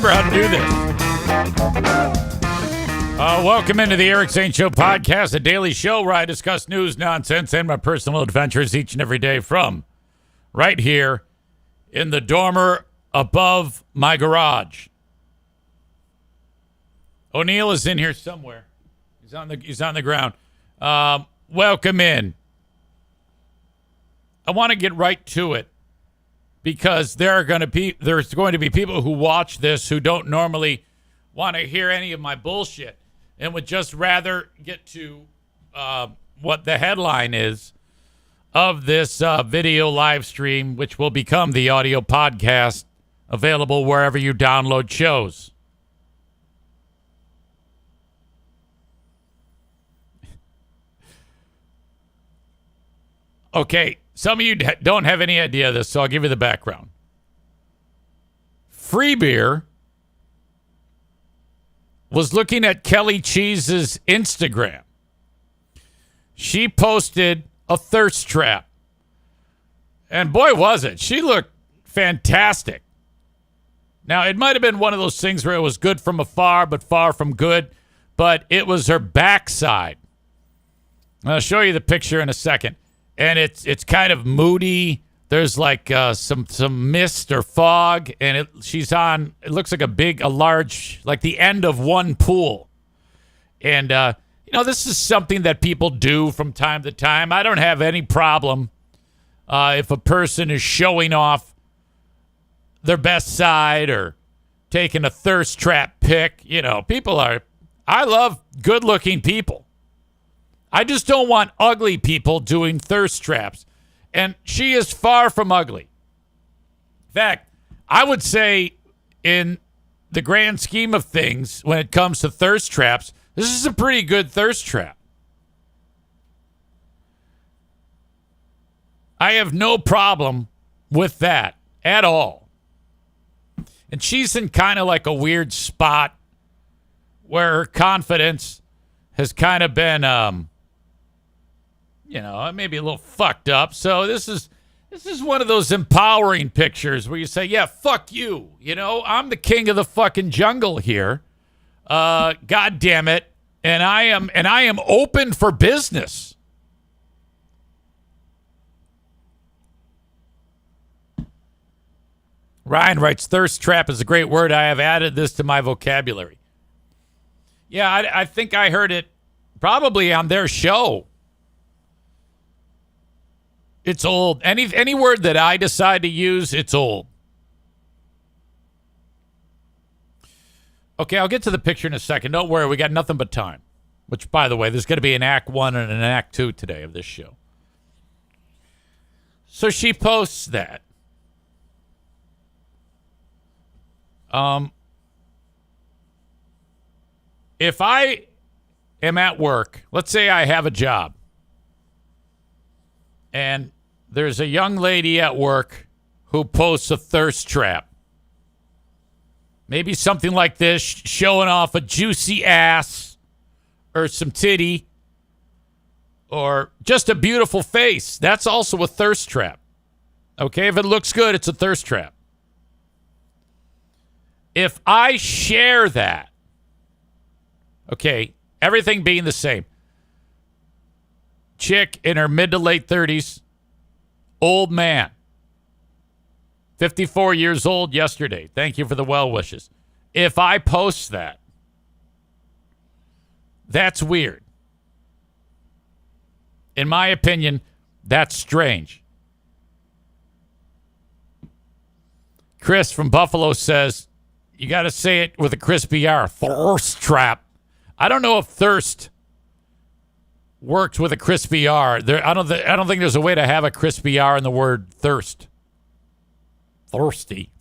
remember how to do this. Welcome into the Eric St. Show podcast, a daily show where I discuss news, nonsense, and my personal adventures each and every day from right here in the dormer above my garage. O'Neill is in here somewhere. He's on the ground. Welcome in. I want to get right to it because there's going to be people who watch this who don't normally want to hear any of my bullshit and would just rather get to what the headline is of this video live stream, which will become the audio podcast available wherever you download shows. Okay, some of you don't have any idea of this, so I'll give you the background. Free Beer was looking at Kelly Cheese's Instagram. She posted a thirst trap. And boy, was it. She looked fantastic. Now, it might have been one of those things where it was good from afar, but far from good. But it was her backside. I'll show you the picture in a second. And it's kind of moody. There's like some mist or fog, and she's on. It looks like a large, like the end of one pool. And this is something that people do from time to time. I don't have any problem if a person is showing off their best side or taking a thirst trap pic. I love good-looking people. I just don't want ugly people doing thirst traps. And she is far from ugly. In fact, I would say in the grand scheme of things, when it comes to thirst traps, this is a pretty good thirst trap. I have no problem with that at all. And she's in kind of like a weird spot where her confidence has kind of been maybe a little fucked up. So this is one of those empowering pictures where you say, yeah, fuck you. I'm the king of the fucking jungle here. God damn it. And I am open for business. Ryan writes, thirst trap is a great word. I have added this to my vocabulary. Yeah, I think I heard it probably on their show. It's old. Any word that I decide to use, it's old. Okay, I'll get to the picture in a second. Don't worry, we got nothing but time. Which, by the way, there's going to be an Act 1 and an Act 2 today of this show. So she posts that. If I am at work, let's say I have a job, and there's a young lady at work who posts a thirst trap. Maybe something like this, showing off a juicy ass or some titty or just a beautiful face. That's also a thirst trap. Okay, if it looks good, it's a thirst trap. If I share that, okay, everything being the same, chick in her mid to late 30s, old man, 54 years old yesterday. Thank you for the well wishes. If I post that, that's weird. In my opinion, that's strange. Chris from Buffalo says, you got to say it with a crispy R. Thirst trap. I don't know if thirst works with a crispy R. I don't think there's a way to have a crispy R in the word thirst. Thirsty.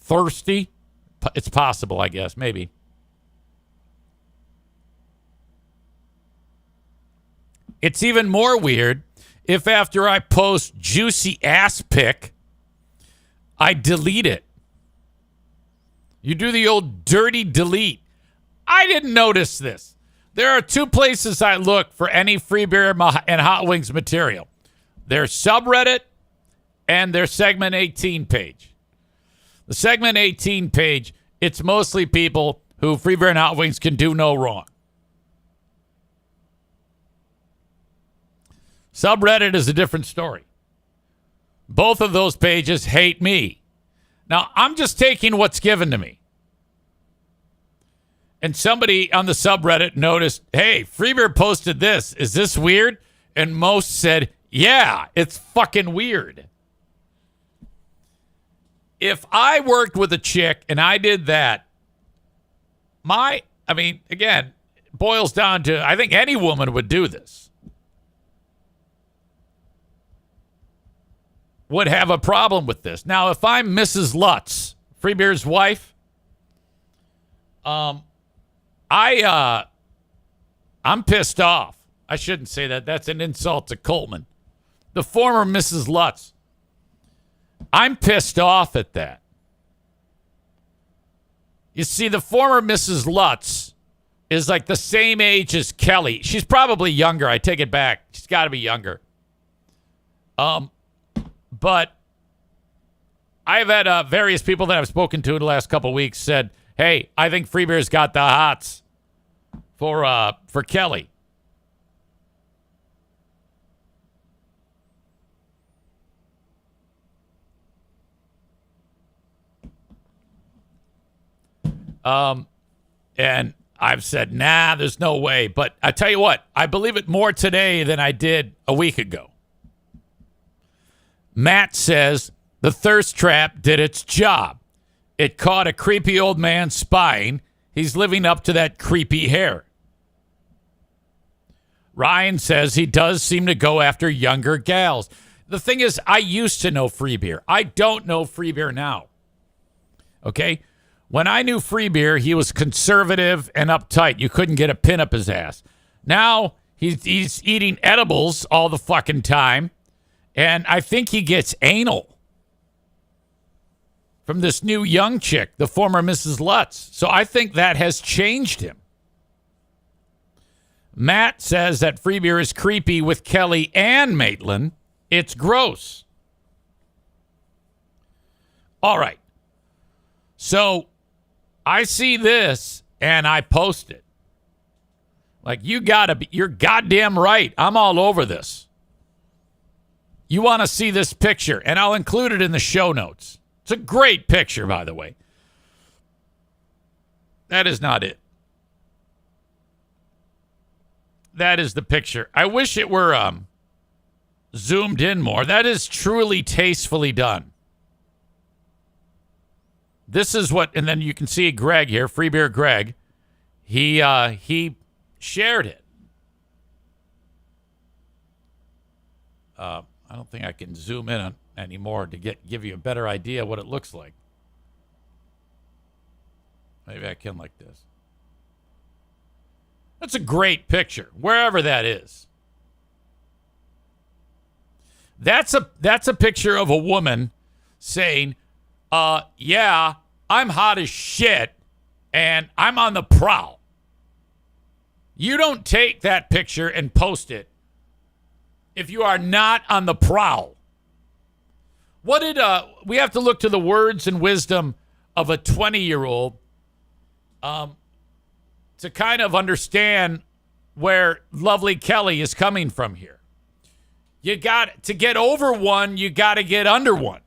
It's possible, I guess. Maybe. It's even more weird if after I post juicy ass pic, I delete it. You do the old dirty delete. I didn't notice this. There are two places I look for any Free Beer and Hot Wings material. Their subreddit and their Segment 18 page. The Segment 18 page it's mostly people who free beer and hot wings can do no wrong. Subreddit is a different story. Both of those pages hate me. Now, I'm just taking what's given to me. And somebody on the subreddit noticed, hey, free beer posted this. Is this weird? And most said, yeah, it's fucking weird. If I worked with a chick and I did that, again, it boils down to, I think any woman would do this. Would have a problem with this. Now, if I'm Mrs. Lutz, Free Beer's wife, I'm pissed off. I shouldn't say that. That's an insult to Coleman. The former Mrs. Lutz. I'm pissed off at that. You see, the former Mrs. Lutz is like the same age as Kelly. She's probably younger. I take it back. She's got to be younger. But I've had various people that I've spoken to in the last couple of weeks said, hey, I think Free Beer's got the hots for Kelly. And I've said, nah, there's no way. But I tell you what, I believe it more today than I did a week ago. Matt says the thirst trap did its job. It caught a creepy old man spying. He's living up to that creepy hair. Ryan says he does seem to go after younger gals. The thing is, I used to know Free Beer. I don't know Free Beer now. Okay? When I knew Free Beer, he was conservative and uptight. You couldn't get a pin up his ass. Now, he's eating edibles all the fucking time. And I think he gets anal from this new young chick, the former Mrs. Lutz. So I think that has changed him. Matt says that Free Beer is creepy with Kelly and Maitland. It's gross. All right. So I see this and I post it. Like, you're goddamn right. I'm all over this. You want to see this picture, and I'll include it in the show notes. It's a great picture, by the way. That is not it. That is the picture. I wish it were zoomed in more. That is truly tastefully done. This is what, and then you can see Greg here, Free Beer Greg. He shared it. I don't think I can zoom in on anymore to give you a better idea what it looks like. Maybe I can like this. That's a great picture, wherever that is. That's a picture of a woman saying, yeah, I'm hot as shit, and I'm on the prowl. You don't take that picture and post it if you are not on the prowl. What did we have to look to the words and wisdom of a 20-year-old to kind of understand where lovely Kelly is coming from here. You got to get over one, you got to get under one.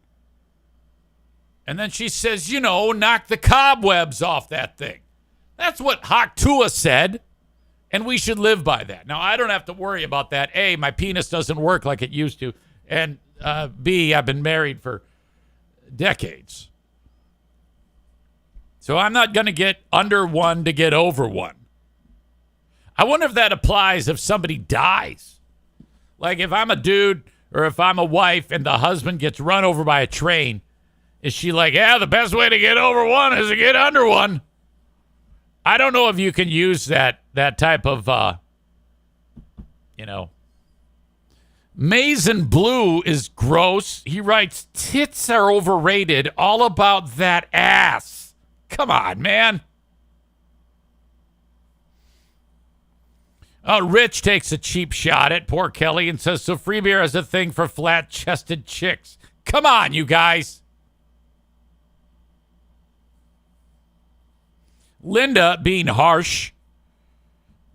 And then she says, knock the cobwebs off that thing. That's what Haktua said. And we should live by that. Now, I don't have to worry about that. A, my penis doesn't work like it used to. And B, I've been married for decades. So I'm not going to get under one to get over one. I wonder if that applies if somebody dies. Like if I'm a dude or if I'm a wife and the husband gets run over by a train, is she like, yeah, the best way to get over one is to get under one? I don't know if you can use that type of, Mason Blue is gross. He writes, tits are overrated. All about that ass. Come on, man. Rich takes a cheap shot at poor Kelly and says, so Free Beer has a thing for flat-chested chicks. Come on, you guys. Linda being harsh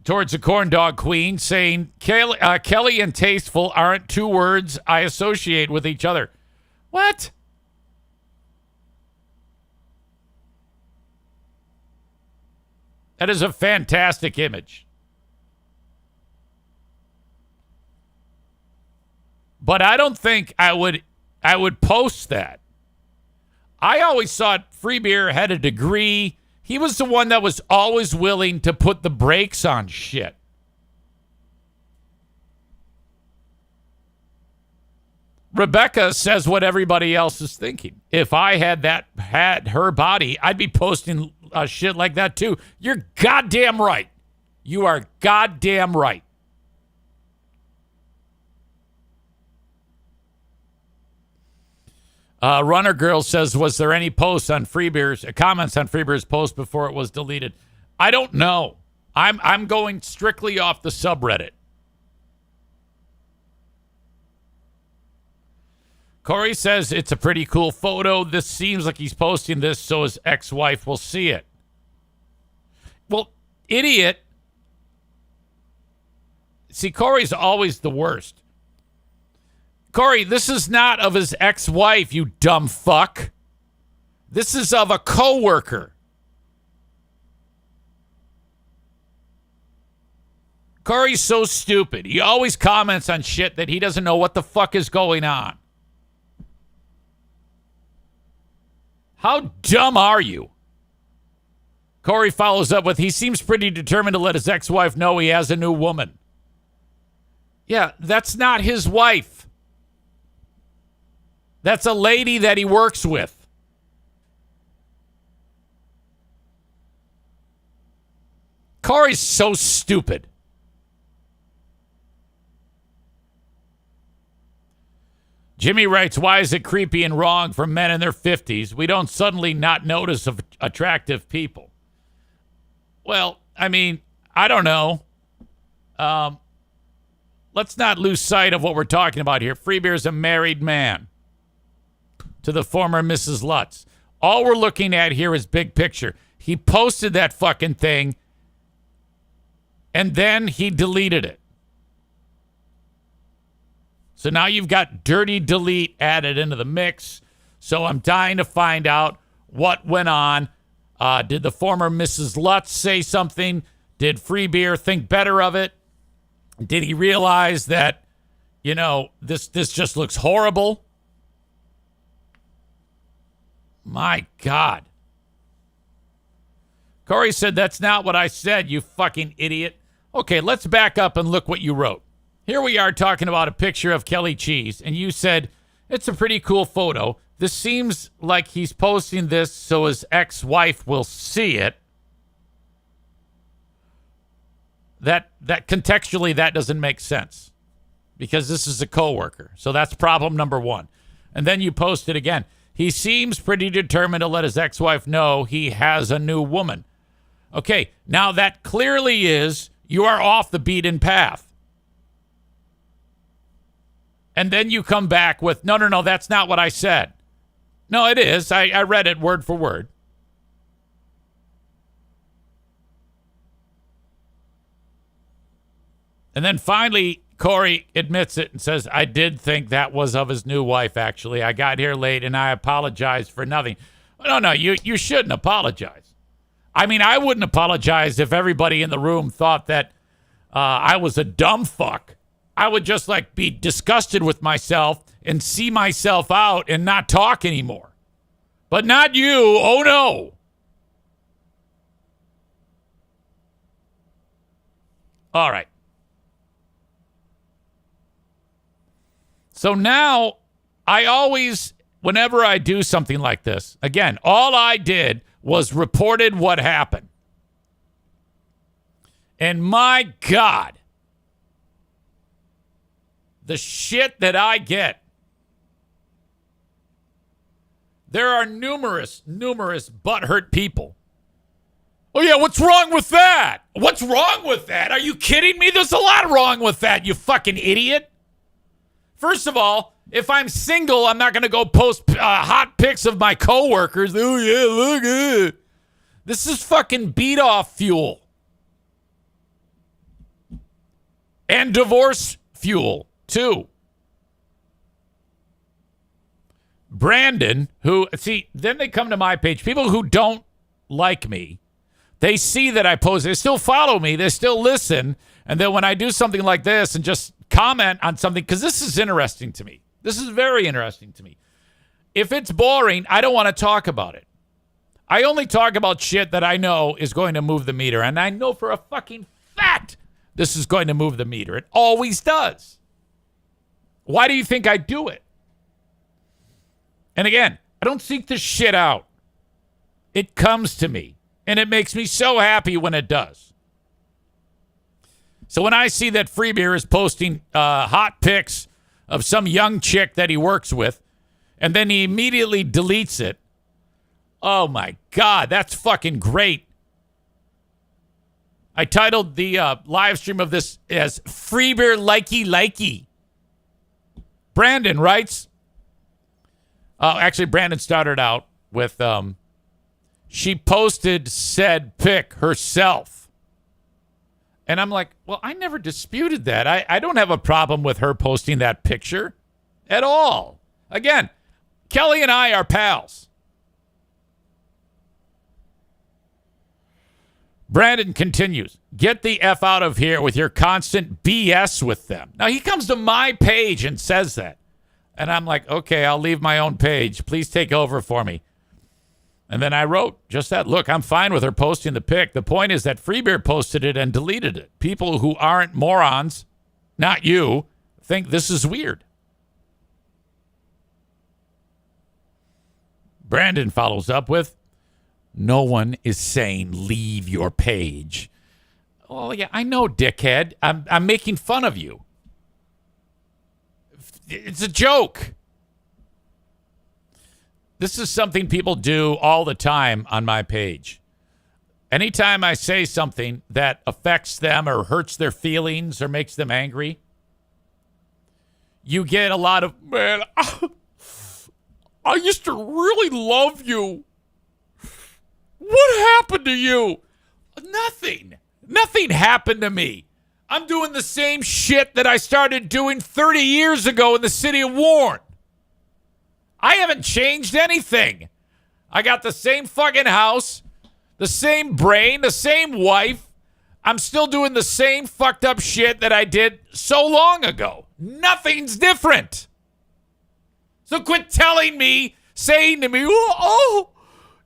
towards the corn dog queen, saying Kelly and tasteful aren't two words I associate with each other. What? That is a fantastic image. But I don't think I would post that. I always thought Free Beer had a degree. He was the one that was always willing to put the brakes on shit. Rebecca says what everybody else is thinking. If I had her body, I'd be posting shit like that too. You're goddamn right. You are goddamn right. Runner Girl says, was there any comments on Freebeer's post before it was deleted? I don't know. I'm going strictly off the subreddit. Corey says it's a pretty cool photo. This seems like he's posting this so his ex-wife will see it. Well, idiot. See, Corey's always the worst. Corey, this is not of his ex-wife, you dumb fuck. This is of a coworker. Corey's so stupid. He always comments on shit that he doesn't know what the fuck is going on. How dumb are you? Corey follows up with, he seems pretty determined to let his ex-wife know he has a new woman. Yeah, that's not his wife. That's a lady that he works with. Corey's so stupid. Jimmy writes, why is it creepy and wrong for men in their 50s? We don't suddenly not notice of attractive people. Well, I mean, I don't know. Let's not lose sight of what we're talking about here. Freebeer's a married man to the former Mrs. Lutz. All we're looking at here is big picture. He posted that fucking thing, and then he deleted it. So now you've got dirty delete added into the mix. So I'm dying to find out what went on. Did the former Mrs. Lutz say something? Did Free Beer think better of it? Did he realize that, you know, this just looks horrible? My God. Corey said, that's not what I said, you fucking idiot. Okay, let's back up and look what you wrote. Here we are talking about a picture of Kelly Cheese, and you said, it's a pretty cool photo. This seems like he's posting this so his ex-wife will see it. That contextually, that doesn't make sense because this is a coworker. So that's problem number one. And then you post it again. He seems pretty determined to let his ex-wife know he has a new woman. Okay, now that clearly is you are off the beaten path. And then you come back with, no, that's not what I said. No, it is. I read it word for word. And then finally, Corey admits it and says, I did think that was of his new wife, actually. I got here late, and I apologize for nothing. No, you shouldn't apologize. I mean, I wouldn't apologize if everybody in the room thought that I was a dumb fuck. I would just, be disgusted with myself and see myself out and not talk anymore. But not you. Oh, no. All right. So now, whenever I do something like this, again, all I did was reported what happened. And my God, the shit that I get. There are numerous butthurt people. Oh, yeah, what's wrong with that? What's wrong with that? Are you kidding me? There's a lot wrong with that, you fucking idiot. First of all, if I'm single, I'm not going to go post hot pics of my coworkers. Oh, yeah, look at it. This is fucking beat-off fuel. And divorce fuel, too. Brandon, then they come to my page. People who don't like me, they see that I post. They still follow me. They still listen. And then when I do something like this and just comment on something, because this is interesting to me. This is very interesting to me. If it's boring, I don't want to talk about it. I only talk about shit that I know is going to move the meter. And I know for a fucking fact this is going to move the meter. It always does. Why do you think I do it? And again, I don't seek this shit out. It comes to me. And it makes me so happy when it does. So when I see that Free Beer is posting hot pics of some young chick that he works with, and then he immediately deletes it, oh my God, that's fucking great. I titled the live stream of this as Free Beer Likey Likey. Brandon writes, actually, Brandon started out with, she posted said pic herself. And I'm like, well, I never disputed that. I don't have a problem with her posting that picture at all. Again, Kelly and I are pals. Brandon continues, get the F out of here with your constant BS with them. Now, he comes to my page and says that. And I'm like, okay, I'll leave my own page. Please take over for me. And then I wrote just that. Look, I'm fine with her posting the pic. The point is that Free Beer posted it and deleted it. People who aren't morons, not you, think this is weird. Brandon follows up with, no one is saying leave your page. Oh, yeah, I know, dickhead. I'm making fun of you. It's a joke. This is something people do all the time on my page. Anytime I say something that affects them or hurts their feelings or makes them angry, you get a lot of, man, I used to really love you. What happened to you? Nothing. Nothing happened to me. I'm doing the same shit that I started doing 30 years ago in the city of Warren. I haven't changed anything. I got the same fucking house, the same brain, the same wife. I'm still doing the same fucked up shit that I did so long ago. Nothing's different. So quit telling me, saying to me, oh,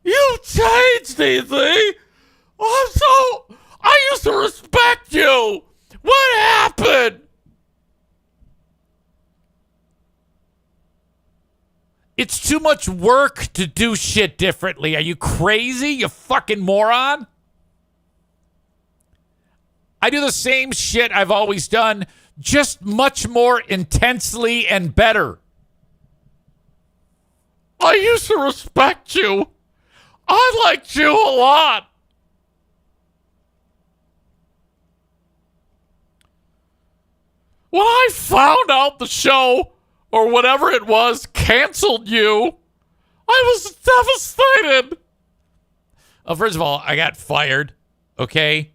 you changed anything. I used to respect you. What happened? It's too much work to do shit differently. Are you crazy, you fucking moron? I do the same shit I've always done, just much more intensely and better. I used to respect you. I liked you a lot. When I found out the show, or whatever it was, canceled you, I was devastated. First of all, I got fired, okay?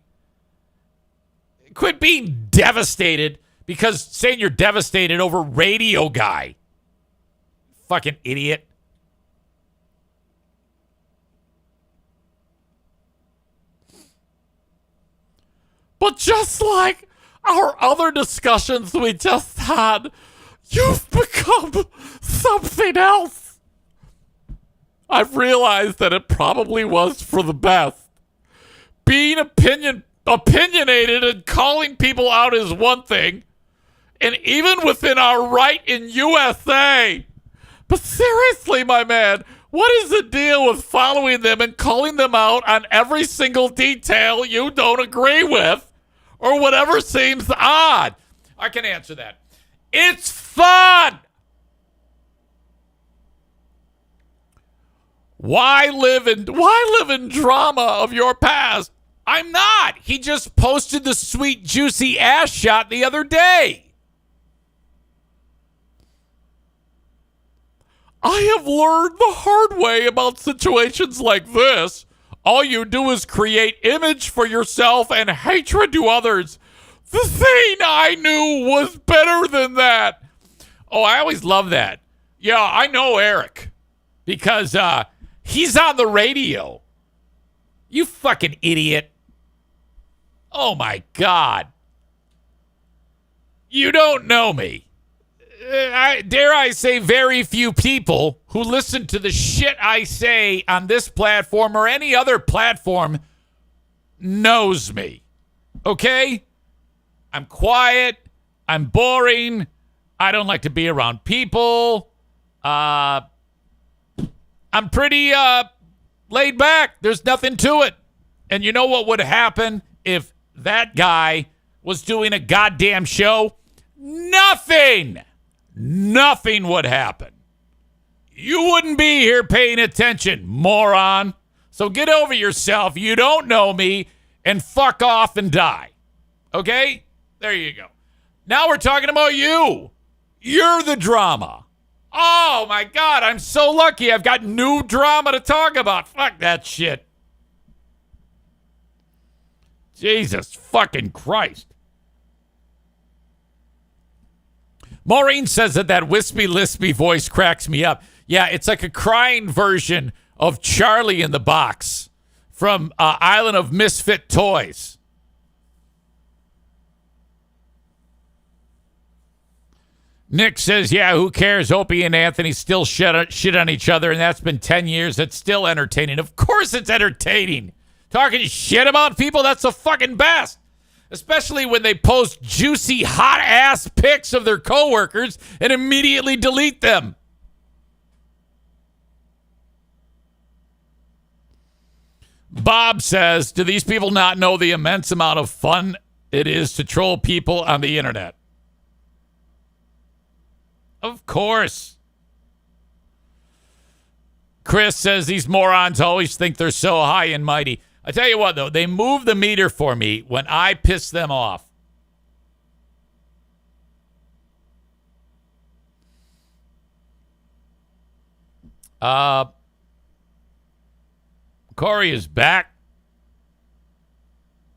Quit being devastated because saying you're devastated over radio guy. Fucking idiot. But just like our other discussions we just had, you've become something else. I've realized that it probably was for the best. Being opinionated and calling people out is one thing, and even within our right in USA. But seriously, my man, what is the deal with following them and calling them out on every single detail you don't agree with or whatever seems odd? I can answer that. It's fun. Why live in drama of your past? I'm not. He just posted the sweet, juicy ass shot the other day. I have learned the hard way about situations like this. All you do is create image for yourself and hatred to others. The thing I knew was better than that. Oh, I always love that. Yeah, I know Eric because he's on the radio. You fucking idiot. Oh, my God. You don't know me. Dare I say very few people who listen to the shit I say on this platform or any other platform knows me. Okay? I'm quiet. I'm boring. I don't like to be around people. I'm pretty laid back. There's nothing to it. And you know what would happen if that guy was doing a goddamn show? Nothing would happen. You wouldn't be here paying attention, moron. So get over yourself. You don't know me, and fuck off and die. Okay? There you go. Now we're talking about you. You're the drama. Oh, my God. I'm so lucky. I've got new drama to talk about. Fuck that shit. Jesus fucking Christ. Maureen says that wispy, lispy voice cracks me up. Yeah, it's like a crying version of Charlie in the Box from Island of Misfit Toys. Nick says, yeah, who cares? Opie and Anthony still shit on each other, and that's been 10 years. It's still entertaining. Of course it's entertaining. Talking shit about people, that's the fucking best. Especially when they post juicy, hot-ass pics of their coworkers and immediately delete them. Bob says, do these people not know the immense amount of fun it is to troll people on the internet? Of course. Chris says, these morons always think they're so high and mighty. I tell you what, though, they move the meter for me when I piss them off. Corey is back.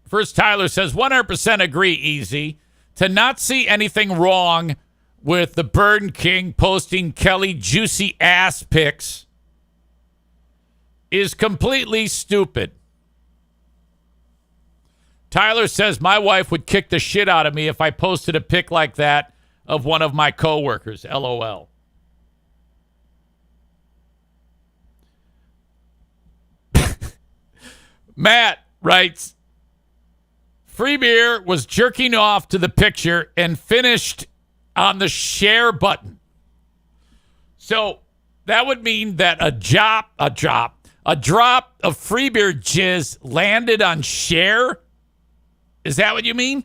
First, Tyler says, 100% agree, Easy. To not see anything wrong with the Burn King posting Kelly juicy ass pics is completely stupid. Tyler says, my wife would kick the shit out of me if I posted a pic like that of one of my coworkers. LOL. Matt writes, Free Beer was jerking off to the picture and finished on the share button. So that would mean that a drop of Free Beer jizz landed on share. Is that what you mean?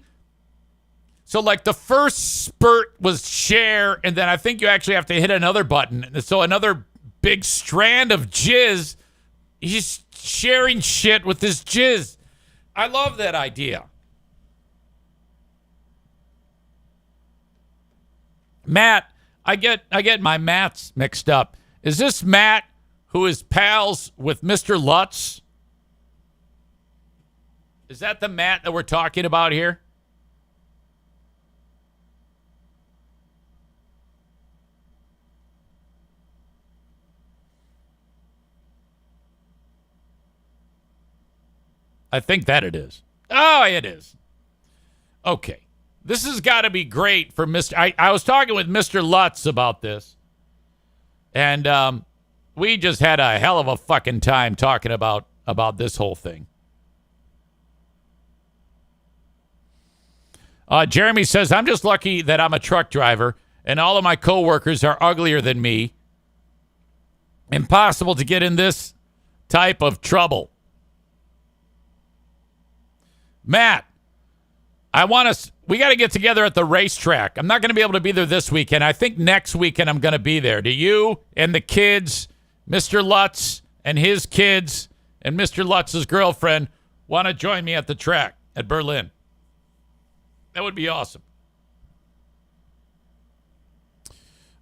So like the first spurt was share, and then I think you actually have to hit another button. So another big strand of jizz. He's sharing shit with this jizz. I love that idea. Matt, I get my Matts mixed up. Is this Matt who is pals with Mr. Lutz? Is that the Matt that we're talking about here? I think that it is. Oh, it is. Okay. This has got to be great for Mr. I was talking with Mr. Lutz about this. And we just had a hell of a fucking time talking about this whole thing. Jeremy says, I'm just lucky that I'm a truck driver and all of my coworkers are uglier than me. Impossible to get in this type of trouble. Matt, we got to get together at the racetrack. I'm not going to be able to be there this weekend. I think next weekend I'm going to be there. Do you and the kids, Mr. Lutz and his kids and Mr. Lutz's girlfriend want to join me at the track at Berlin? That would be awesome.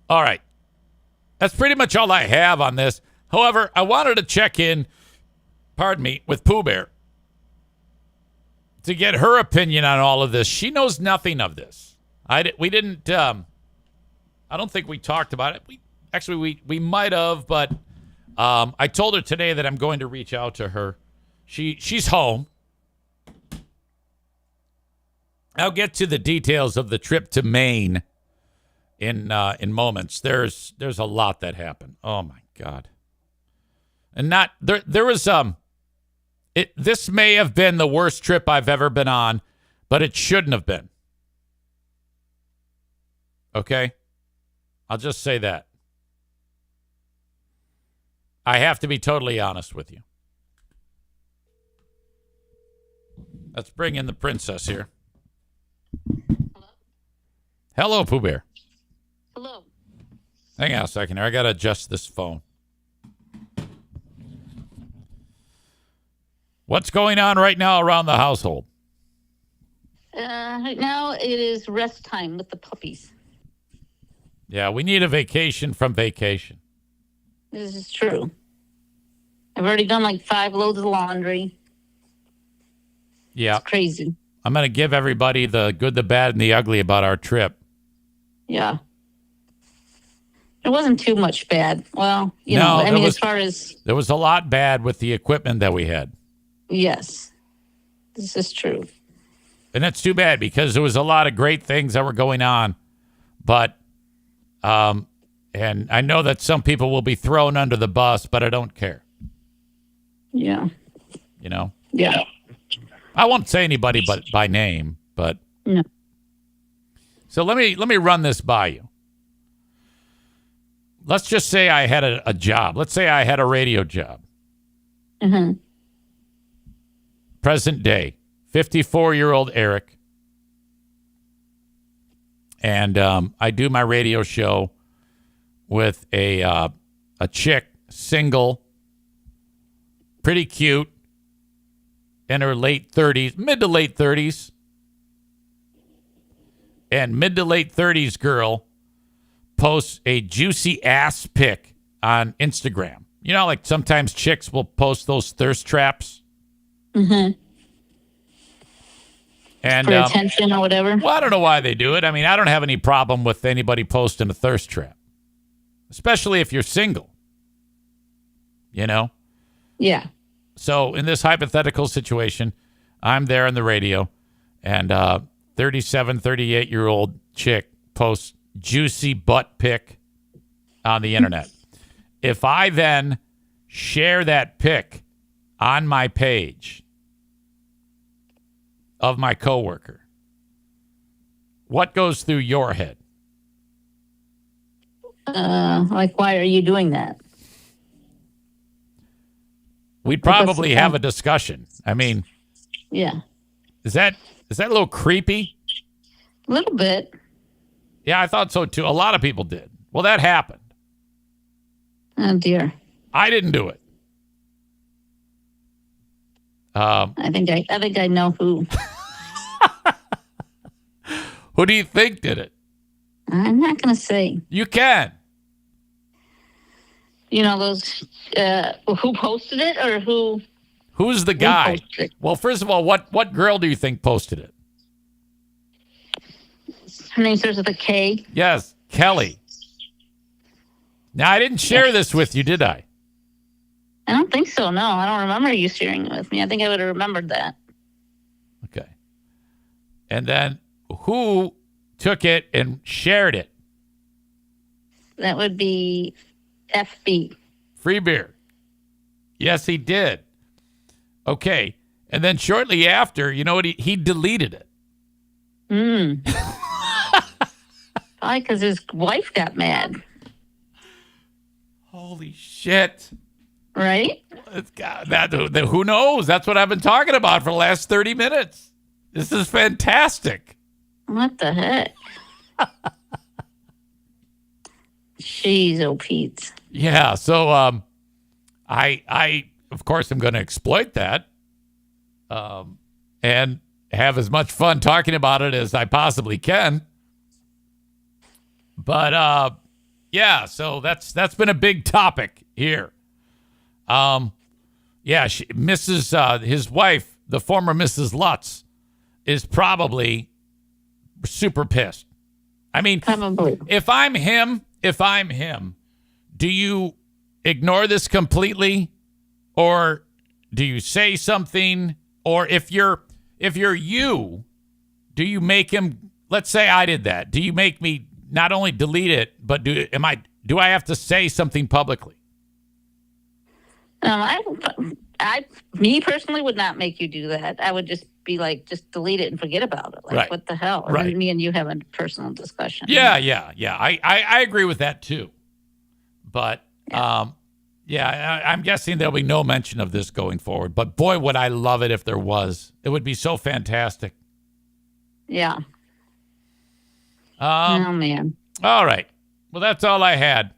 All right. That's pretty much all I have on this. However, I wanted to check in pardon me, with Pooh Bear to get her opinion on all of this. She knows nothing of this. We didn't. I don't think we talked about it. We might have, but I told her today that I'm going to reach out to her. She's home. I'll get to the details of the trip to Maine in moments. There's a lot that happened. Oh my God. And there was this may have been the worst trip I've ever been on, but it shouldn't have been. Okay? I'll just say that. I have to be totally honest with you. Let's bring in the princess here. Hello, Pooh Bear. Hello. Hang on a second here. I got to adjust this phone. What's going on right now around the household? Right now it is rest time with the puppies. Yeah, we need a vacation from vacation. This is true. I've already done like 5 loads of laundry. Yeah. It's crazy. I'm going to give everybody the good, the bad, and the ugly about our trip. Yeah. It wasn't too much bad. Well, as far as... There was a lot bad with the equipment that we had. Yes. This is true. And that's too bad because there was a lot of great things that were going on. But, and I know that some people will be thrown under the bus, but I don't care. Yeah. You know? Yeah. I won't say anybody but by name, but... No. So let me run this by you. Let's just say I had a job. Let's say I had a radio job. Mm-hmm. Present day, 54-year-old Eric. And I do my radio show with a chick, single, pretty cute, in her late 30s, mid to late 30s. And mid to late 30s girl posts a juicy ass pic on Instagram. You know, like sometimes chicks will post those thirst traps. Mm-hmm. And for attention or whatever. Well, I don't know why they do it. I mean, I don't have any problem with anybody posting a thirst trap, especially if you're single. You know? Yeah. So in this hypothetical situation, I'm there on the radio, and 37, 38-year-old chick posts juicy butt pic on the internet. If I then share that pic on my page of my coworker, what goes through your head? Like, why are you doing that? We'd probably have a discussion. I mean, yeah. Is that a little creepy? A little bit. Yeah, I thought so too. A lot of people did. Well, that happened. Oh dear. I didn't do it. I think I know who. Who do you think did it? I'm not going to say. You can. You know those who posted it or who? Who's the guy? Well, first of all, what girl do you think posted it? Her name starts with a K. Yes, Kelly. Now, I didn't share this with you, did I? I don't think so. No, I don't remember you sharing it with me. I think I would have remembered that. Okay. And then who took it and shared it? That would be FB. Free beer. Yes, he did. Okay. And then shortly after, you know what? He deleted it. Probably because his wife got mad. Holy shit. Right? Who knows? That's what I've been talking about for the last 30 minutes. This is fantastic. What the heck? Jeez, oh Pete. Yeah, so I of course am going to exploit that and have as much fun talking about it as I possibly can. But yeah, so that's been a big topic here. Yeah, his wife, the former Mrs. Lutz, is probably super pissed. I mean, probably. if I'm him, do you ignore this completely, or do you say something? Or if you're you, do you make him? Let's say I did that. Do you make me not only delete it, but do I have to say something publicly? Me personally would not make you do that. I would just be like, just delete it and forget about it. Like, right. What the hell? And then me and you have a personal discussion. Yeah. I agree with that too. But I'm guessing there'll be no mention of this going forward. But boy, would I love it if there was. It would be so fantastic. Yeah. Oh man. All right. Well, that's all I had.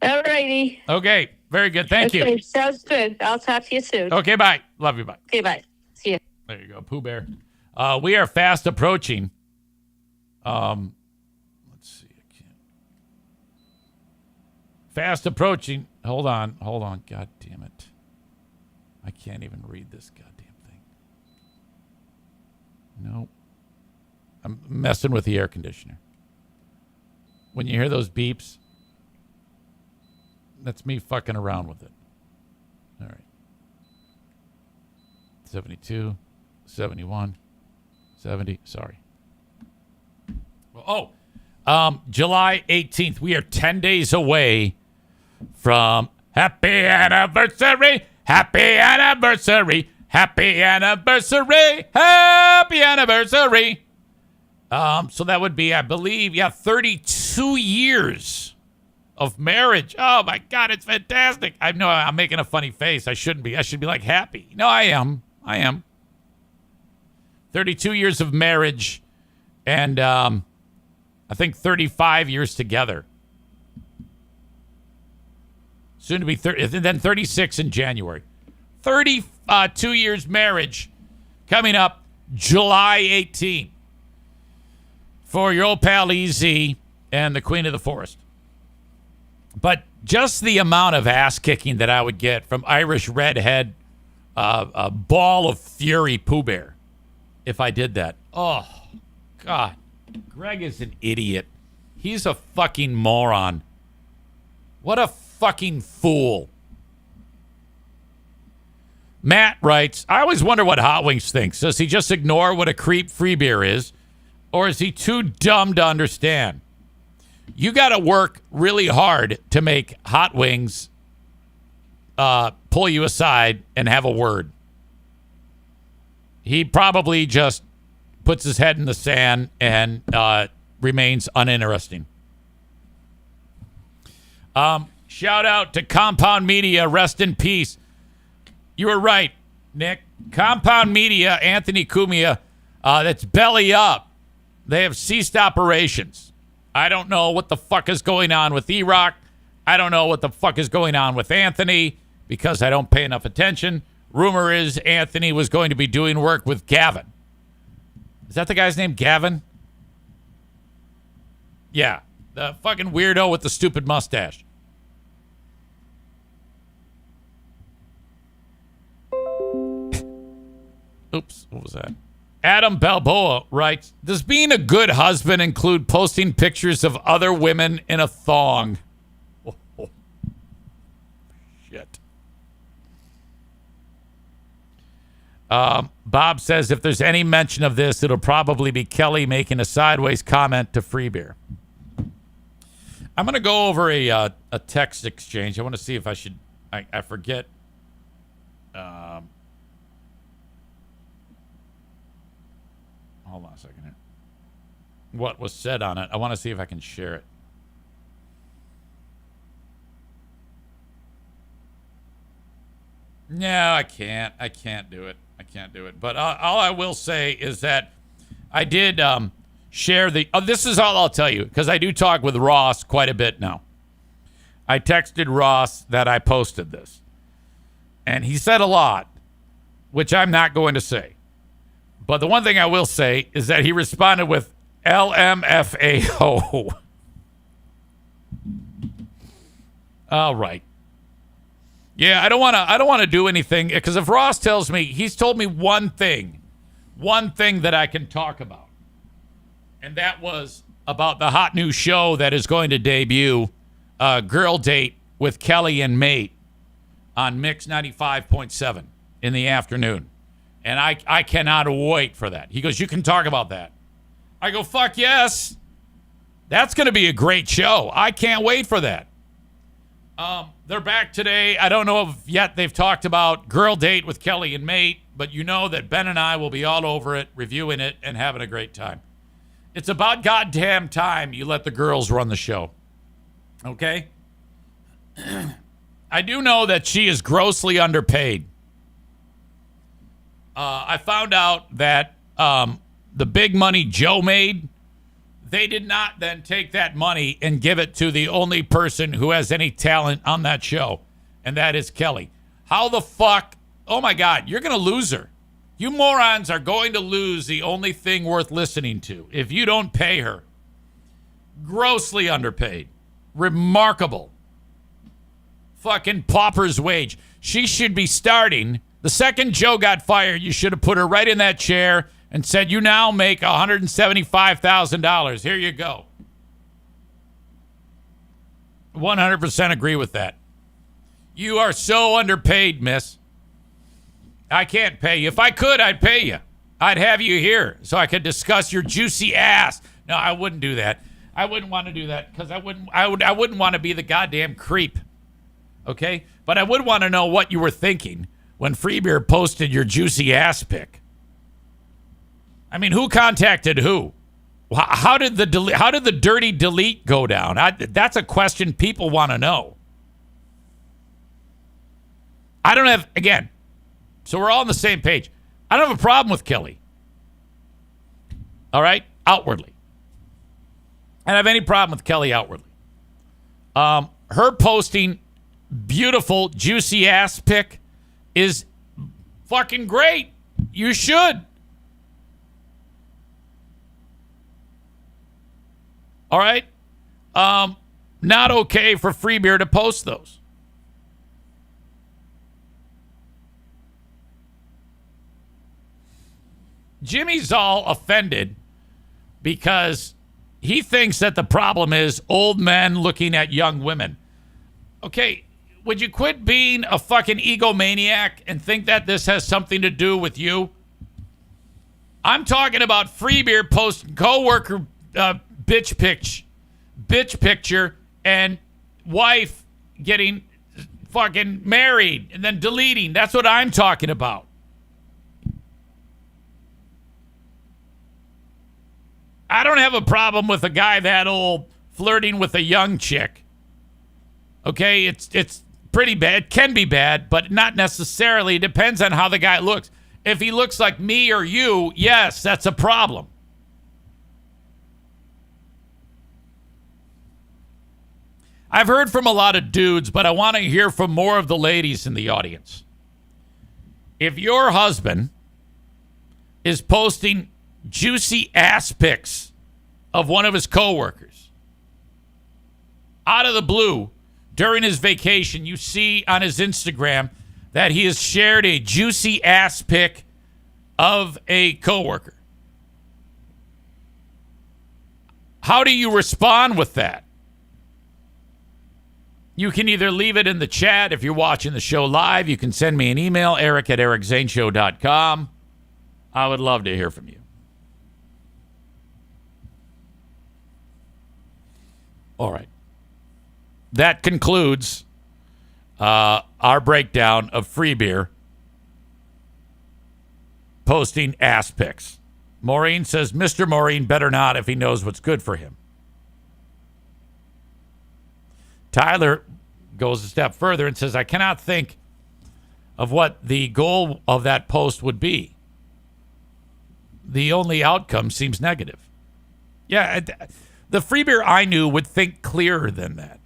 All righty. Okay. Very good. Thank you. Sounds good. I'll talk to you soon. Okay, bye. Love you. Bye. Okay, bye. See you. There you go, Pooh Bear. We are fast approaching. Let's see. I can't. Fast approaching. Hold on. God damn it. I can't even read this goddamn thing. No. I'm messing with the air conditioner. When you hear those beeps, that's me fucking around with it. All right. 72, 71, 70. Sorry. July 18th. We are 10 days away from happy anniversary. Happy anniversary. Happy anniversary. Happy anniversary. So that would be, I believe, 32 years of marriage. Oh my God, it's fantastic. I know I'm making a funny face. I shouldn't be. I should be like happy. No, I am. 32 years of marriage, and I think 35 years together. Soon to be 30, then 36 in January. 32 years marriage coming up July 18th for your old pal EZ and the Queen of the Forest. But just the amount of ass kicking that I would get from Irish redhead, a ball of fury Pooh Bear, if I did that. Oh, God. Greg is an idiot. He's a fucking moron. What a fucking fool. Matt writes, I always wonder what Hot Wings thinks. Does he just ignore what a creep free beer is? Or is he too dumb to understand? You got to work really hard to make Hot Wings pull you aside and have a word. He probably just puts his head in the sand and remains uninteresting. Shout out to Compound Media. Rest in peace. You were right, Nick. Compound Media, Anthony Cumia, that's belly up. They have ceased operations. I don't know what the fuck is going on with E-Rock. I don't know what the fuck is going on with Anthony because I don't pay enough attention. Rumor is Anthony was going to be doing work with Gavin. Is that the guy's name, Gavin? Yeah, the fucking weirdo with the stupid mustache. Oops, what was that? Adam Balboa writes, does being a good husband include posting pictures of other women in a thong? Oh. Shit. Bob says if there's any mention of this, it'll probably be Kelly making a sideways comment to Free Beer. I'm going to go over a text exchange. I want to see if I should... I forget... Hold on a second here. What was said on it? I want to see if I can share it. No, I can't. I can't do it. But all I will say is that I did share the... this is all I'll tell you, because I do talk with Ross quite a bit now. I texted Ross that I posted this. And he said a lot, which I'm not going to say. But the one thing I will say is that he responded with LMFAO. All right. Yeah, I don't want to do anything because if Ross tells me, he's told me one thing that I can talk about. And that was about the hot new show that is going to debut, Girl Date with Kelly and Mate on Mix 95.7 in the afternoon. And I cannot wait for that. He goes, you can talk about that. I go, fuck yes. That's going to be a great show. I can't wait for that. They're back today. I don't know if yet they've talked about Girl Date with Kelly and Mate, but you know that Ben and I will be all over it, reviewing it, and having a great time. It's about goddamn time you let the girls run the show. Okay? I do know that she is grossly underpaid. I found out that the big money Joe made, they did not then take that money and give it to the only person who has any talent on that show, and that is Kelly. How the fuck? Oh, my God, you're going to lose her. You morons are going to lose the only thing worth listening to if you don't pay her. Grossly underpaid. Remarkable. Fucking pauper's wage. She should be starting. The second Joe got fired, you should have put her right in that chair and said, you now make $175,000. Here you go. 100% agree with that. You are so underpaid, miss. I can't pay you. If I could, I'd pay you. I'd have you here so I could discuss your juicy ass. No, I wouldn't do that. I wouldn't want to do that because I wouldn't want to be the goddamn creep. Okay? But I would want to know what you were thinking when Free Beer posted your juicy ass pic. I mean, who contacted who? How did the dirty delete go down? That's a question people want to know. I don't have, again, so we're all on the same page. I don't have a problem with Kelly. All right? Outwardly. I don't have any problem with Kelly outwardly. Her posting beautiful, juicy ass pic is fucking great. You should. All right? Not okay for Free Beer to post those. Jimmy's all offended because he thinks that the problem is old men looking at young women. Okay, would you quit being a fucking egomaniac and think that this has something to do with you? I'm talking about Free Beer posting coworker bitch picture and wife getting fucking married and then deleting. That's what I'm talking about. I don't have a problem with a guy that old flirting with a young chick. Okay, it's pretty bad. It can be bad, but not necessarily. It depends on how the guy looks. If he looks like me or you, yes, that's a problem. I've heard from a lot of dudes, but I want to hear from more of the ladies in the audience. If your husband is posting juicy ass pics of one of his coworkers out of the blue during his vacation, you see on his Instagram that he has shared a juicy ass pic of a coworker. How do you respond with that? You can either leave it in the chat if you're watching the show live. You can send me an email, eric@ericzaneshow.com. I would love to hear from you. All right. That concludes our breakdown of Free Beer posting ass pics. Maureen says, Mr. Maureen better not if he knows what's good for him. Tyler goes a step further and says, I cannot think of what the goal of that post would be. The only outcome seems negative. Yeah, the Free Beer I knew would think clearer than that.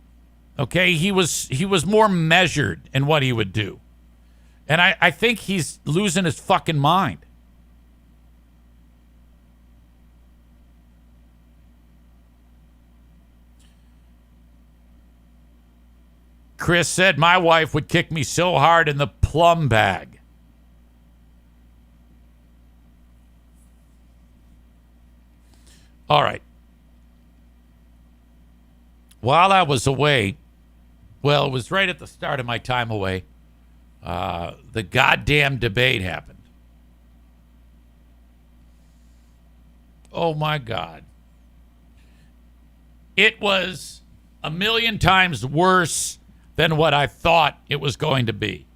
Okay, he was more measured in what he would do. And I think he's losing his fucking mind. Chris said, my wife would kick me so hard in the plum bag. All right. While I was away, well, it was right at the start of my time away, the goddamn debate happened. Oh, my God. It was a million times worse than what I thought it was going to be.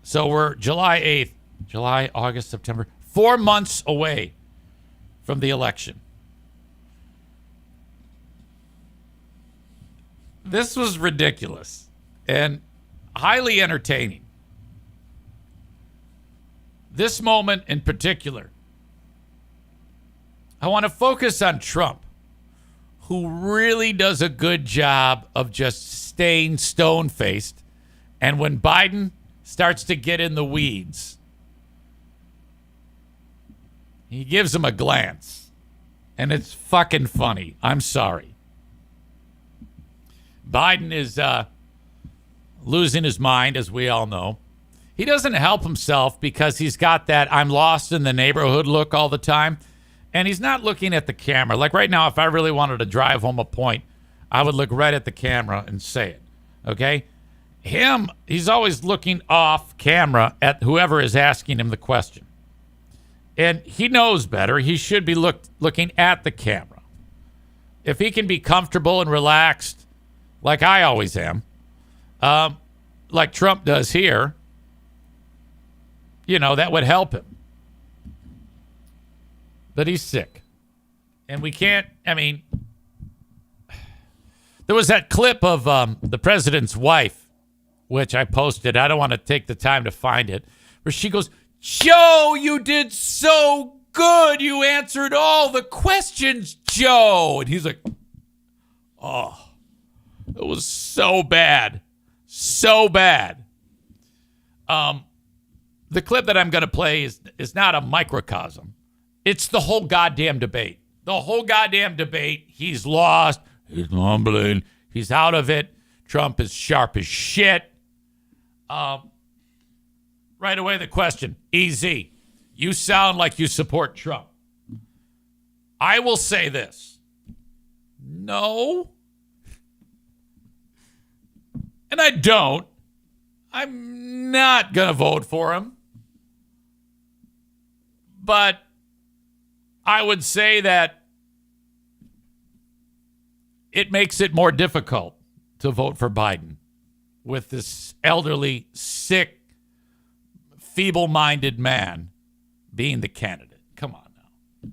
So we're July 8th, July, August, September, 4 months away from the election. This was ridiculous and highly entertaining. This moment in particular, I want to focus on Trump, who really does a good job of just staying stone-faced. And when Biden starts to get in the weeds, he gives him a glance. And it's fucking funny. I'm sorry. Biden is losing his mind, as we all know. He doesn't help himself because he's got that I'm lost in the neighborhood look all the time. And he's not looking at the camera. Like right now, if I really wanted to drive home a point, I would look right at the camera and say it. Okay? He's always looking off camera at whoever is asking him the question. And he knows better. He should be looking at the camera. If he can be comfortable and relaxed, like I always am, like Trump does here, that would help him. But he's sick. And we can't, there was that clip of the president's wife, which I posted. I don't want to take the time to find it, where she goes, Joe, you did so good. You answered all the questions, Joe. And he's like, oh, it was so bad. So bad. The clip that I'm going to play is not a microcosm. It's the whole goddamn debate. The whole goddamn debate. He's lost. He's mumbling. He's out of it. Trump is sharp as shit. Right away, the question. Easy. You sound like you support Trump. I will say this. No. And I don't. I'm not going to vote for him. But I would say that it makes it more difficult to vote for Biden with this elderly, sick, feeble-minded man being the candidate. Come on now.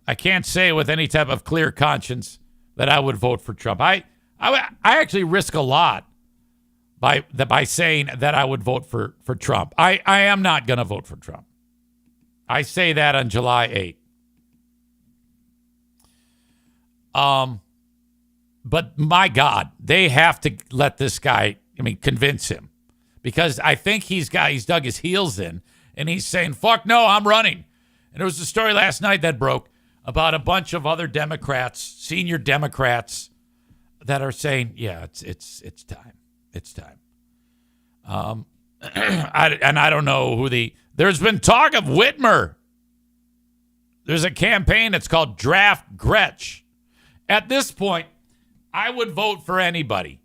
I can't say with any type of clear conscience that I would vote for Trump. I actually risk a lot by saying that I would vote for Trump. I am not going to vote for Trump. I say that on July 8th. But my God, they have to let this guy, convince him. Because I think he's dug his heels in and he's saying, fuck no, I'm running. And there was a story last night that broke about a bunch of other Democrats, senior Democrats, that are saying, yeah, it's time. It's time. I don't know who there's been talk of Whitmer. There's a campaign that's called Draft Gretsch. At this point, I would vote for anybody.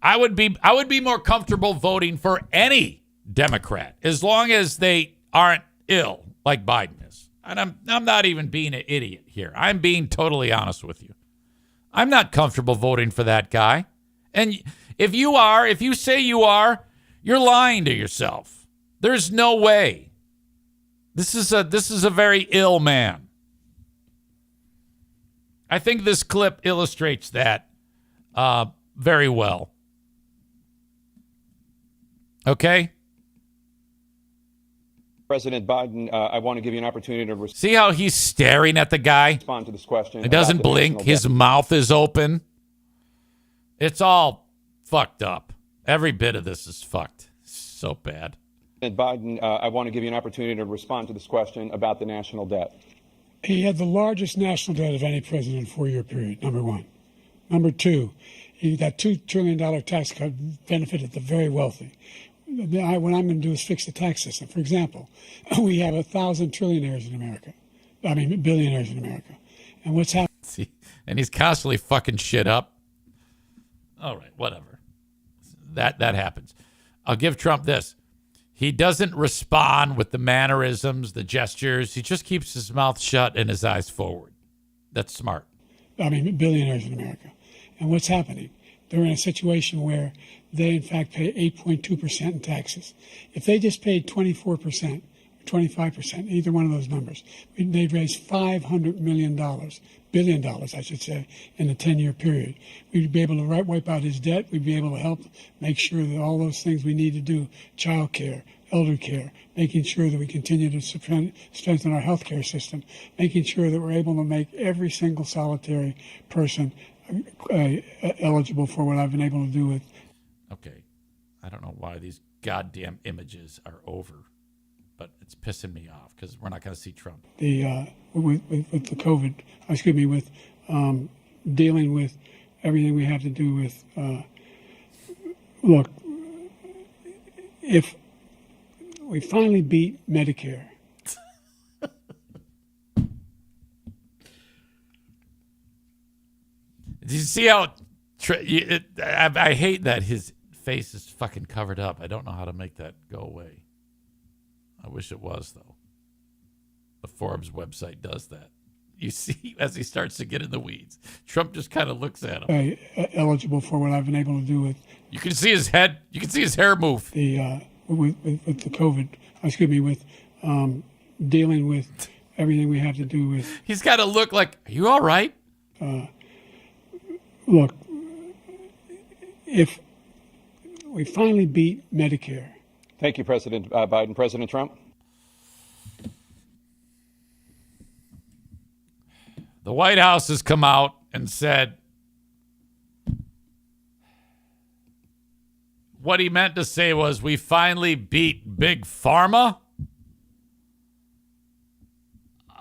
I would be more comfortable voting for any Democrat as long as they aren't ill like Biden is. And I'm not even being an idiot here. I'm being totally honest with you. I'm not comfortable voting for that guy. And if you say you are, you're lying to yourself. There's no way. This is a very ill man. I think this clip illustrates that very well. Okay? President Biden, I want to give you an opportunity to see how he's staring at the guy? Respond to this question. He doesn't blink. His mouth is open. It's all fucked up. Every bit of this is fucked. So bad. President Biden, I want to give you an opportunity to respond to this question about the national debt. He had the largest national debt of any president in a 4-year period, number one. Number two, that $2 trillion tax cut benefited the very wealthy. What I'm going to do is fix the tax system. For example, we have 1,000 trillionaires in America. I mean, billionaires in America. And what's happening? See, and he's constantly fucking shit up. All right, whatever. That happens. I'll give Trump this. He doesn't respond with the mannerisms, the gestures. He just keeps his mouth shut and his eyes forward. That's smart. I mean, billionaires in America. And what's happening? They're in a situation where they, in fact, pay 8.2% in taxes. If they just paid 24%, 25%, either one of those numbers, they'd raise $500 million, billion dollars, I should say, in a 10-year period. We'd be able to wipe out his debt. We'd be able to help make sure that all those things we need to do, child care, elder care, making sure that we continue to strengthen our healthcare system, making sure that we're able to make every single solitary person eligible for what I've been able to do with. Okay. I don't know why these goddamn images are over, but it's pissing me off because we're not going to see Trump. With the COVID, with dealing with everything we have to do with, look, if we finally beat Medicare. Do you see how I hate that his face is fucking covered up. I don't know how to make that go away. I wish it was, though. The Forbes website does that. You see, as he starts to get in the weeds, Trump just kind of looks at him. Eligible for what I've been able to do with. You can see his head. You can see his hair move. With the COVID, with dealing with everything we have to do with. He's got to look like, are you all right? Look, if we finally beat Medicare. Thank you, President Biden. President Trump? The White House has come out and said what he meant to say was, we finally beat Big Pharma.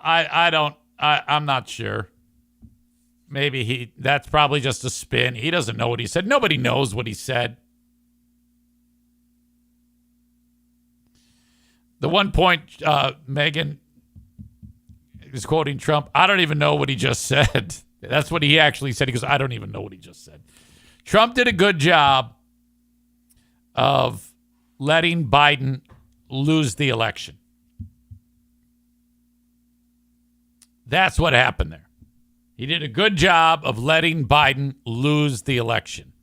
I'm not sure. Maybe that's probably just a spin. He doesn't know what he said. Nobody knows what he said. The one point Megan is quoting Trump, I don't even know what he just said. That's what he actually said. He goes, I don't even know what he just said. Trump did a good job of letting Biden lose the election. That's what happened there. He did a good job of letting Biden lose the election.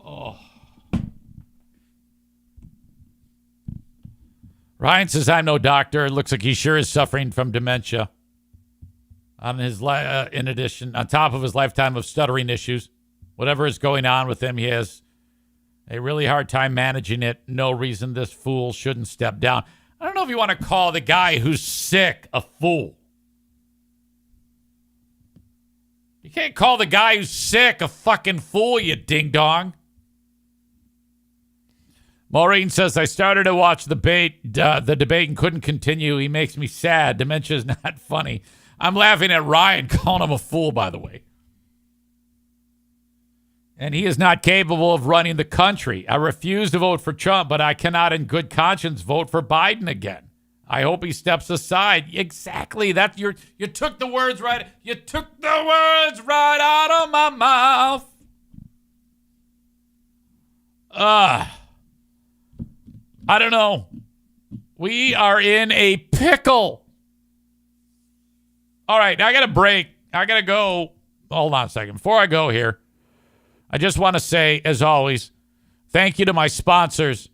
Oh. Ryan says, I'm no doctor. It looks like he sure is suffering from dementia. In addition, on top of his lifetime of stuttering issues, whatever is going on with him, he has a really hard time managing it. No reason this fool shouldn't step down. I don't know if you want to call the guy who's sick a fool. You can't call the guy who's sick a fucking fool, you ding-dong. Maureen says, I started to watch the debate and couldn't continue. He makes me sad. Dementia is not funny. I'm laughing at Ryan calling him a fool, by the way. And he is not capable of running the country. I refuse to vote for Trump, but I cannot in good conscience vote for Biden again. I hope he steps aside. Exactly. That you took the words right. You took the words right out of my mouth. I don't know. We are in a pickle. All right, I got to break. I got to go. Hold on a second. Before I go here, I just want to say, as always, thank you to my sponsors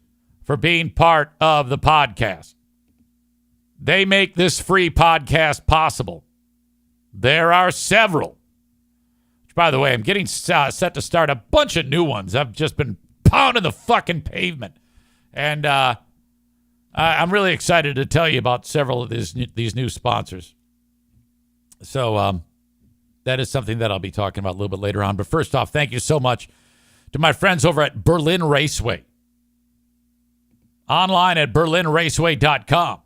for being part of the podcast. They make this free podcast possible. There are several. Which, by the way, I'm getting set to start a bunch of new ones. I've just been pounding the fucking pavement. And I'm really excited to tell you about several of these new sponsors. So that is something that I'll be talking about a little bit later on. But first off, thank you so much to my friends over at Berlin Raceway. Online at berlinraceway.com.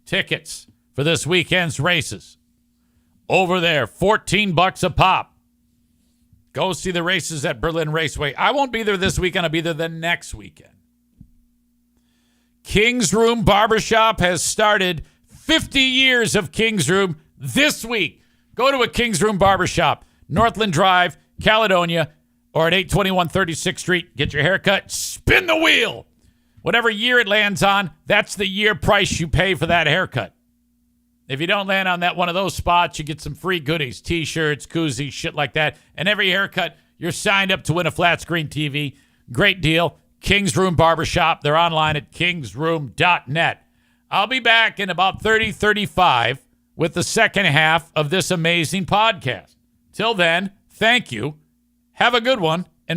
tickets for this weekend's races. Over there, $14 a pop. Go see the races at Berlin Raceway. I won't be there this weekend. I'll be there the next weekend. King's Room Barbershop has started 50 years of King's Room this week. Go to a King's Room Barbershop, Northland Drive, Caledonia, or at 821 36th Street. Get your hair cut. Spin the wheel. Whatever year it lands on, that's the year price you pay for that haircut. If you don't land on that one of those spots, you get some free goodies, T-shirts, koozies, shit like that. And every haircut, you're signed up to win a flat screen TV. Great deal. King's Room Barbershop. They're online at kingsroom.net. I'll be back in about 35 with the second half of this amazing podcast. Till then, thank you. Have a good one.